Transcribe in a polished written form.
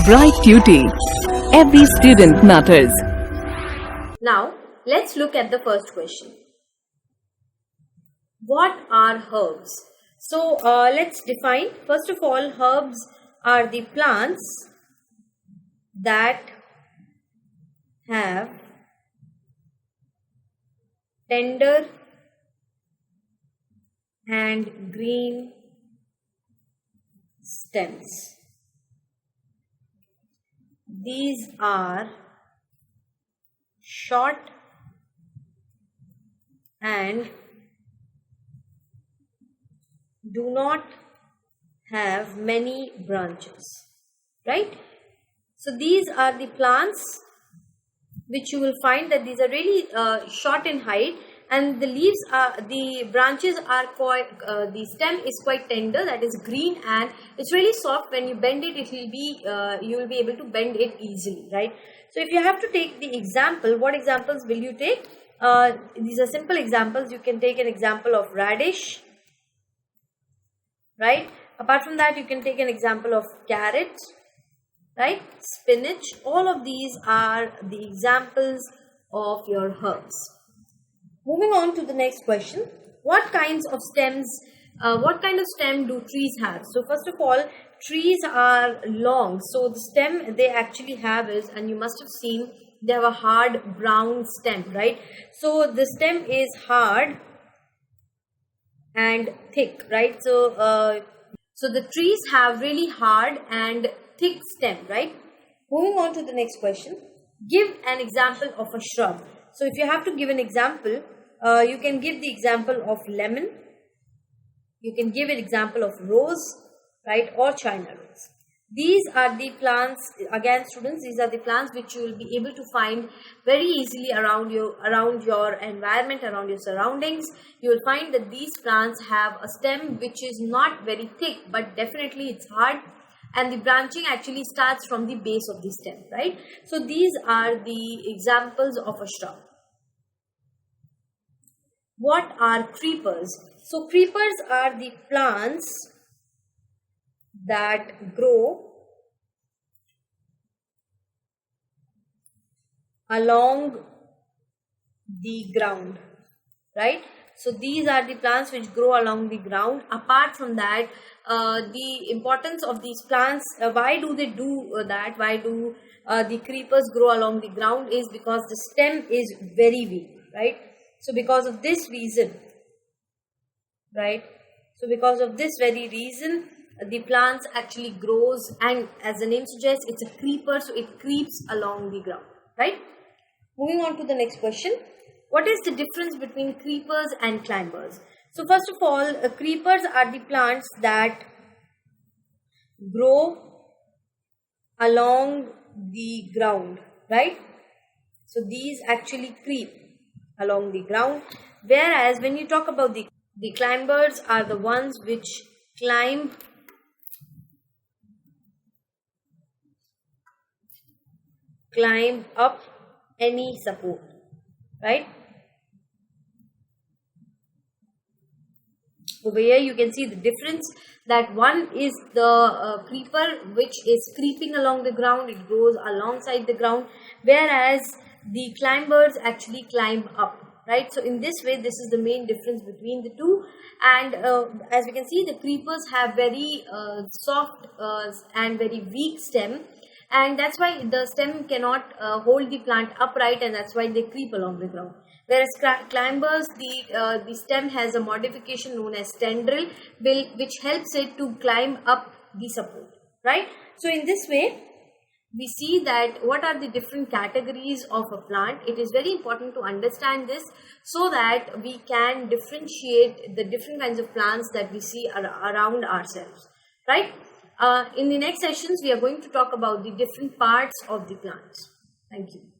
Bright Tuty. Every student matters. Now, let's look at the first question. What are herbs? So, let's define. First of all, herbs are the plants that have tender and green stems. These are short and do not have many branches, right? So these are the plants which you will find that these are really short in height, and the leaves are, the branches are quite, the stem is quite tender, that is green, and it's really soft. When you bend it, it will be, you will be able to bend it easily, right? So if you have to take the example, what examples will you take? These are simple examples. You can take an example of radish, right? Apart from that, you can take an example of carrot, right? Spinach. All of these are the examples of your herbs. Moving on to the next question. What kinds of stems, what kind of stem do trees have? So first of all, trees are long. So the stem they actually have is, and you must have seen, they have a hard brown stem, right? So the stem is hard and thick, right? So so the trees have really hard and thick stem, right? Moving on to the next question. Give an example of a shrub. So if you have to give an example, you can give the example of lemon. You can give an example of rose, right? Or China rose. These are the plants, again students, these are the plants which you will be able to find very easily around your environment, around your surroundings. You will find that these plants have a stem which is not very thick, but definitely it's hard, and the branching actually starts from the base of the stem, right? So these are the examples of a shrub. What are creepers? So creepers are the plants that grow along the ground, right? So these are the plants which grow along the ground. Apart from that, the importance of these plants, why do they do that? Why do the creepers grow along the ground? Is because the stem is very weak, right? So because of this reason, right? So because of this very reason, the plants actually grows, and as the name suggests, it's a creeper, so it creeps along the ground, right? Moving on to the next question. What is the difference between creepers and climbers? So first of all, creepers are the plants that grow along the ground, right? So these actually creep along the ground, whereas when you talk about the climbers are the ones which climb up any support, right? Over here you can see the difference, that one is the creeper which is creeping along the ground, it grows alongside the ground, whereas the climbers actually climb up, right? So in this way, this is the main difference between the two. And as we can see, the creepers have very soft and very weak stem, and that's why the stem cannot hold the plant upright, and that's why they creep along the ground. Whereas climbers, the stem has a modification known as tendril, which helps it to climb up the support, right? So in this way, we see that what are the different categories of a plant. It is very important to understand this so that we can differentiate the different kinds of plants that we see around ourselves, right? In the next sessions, we are going to talk about the different parts of the plants. Thank you.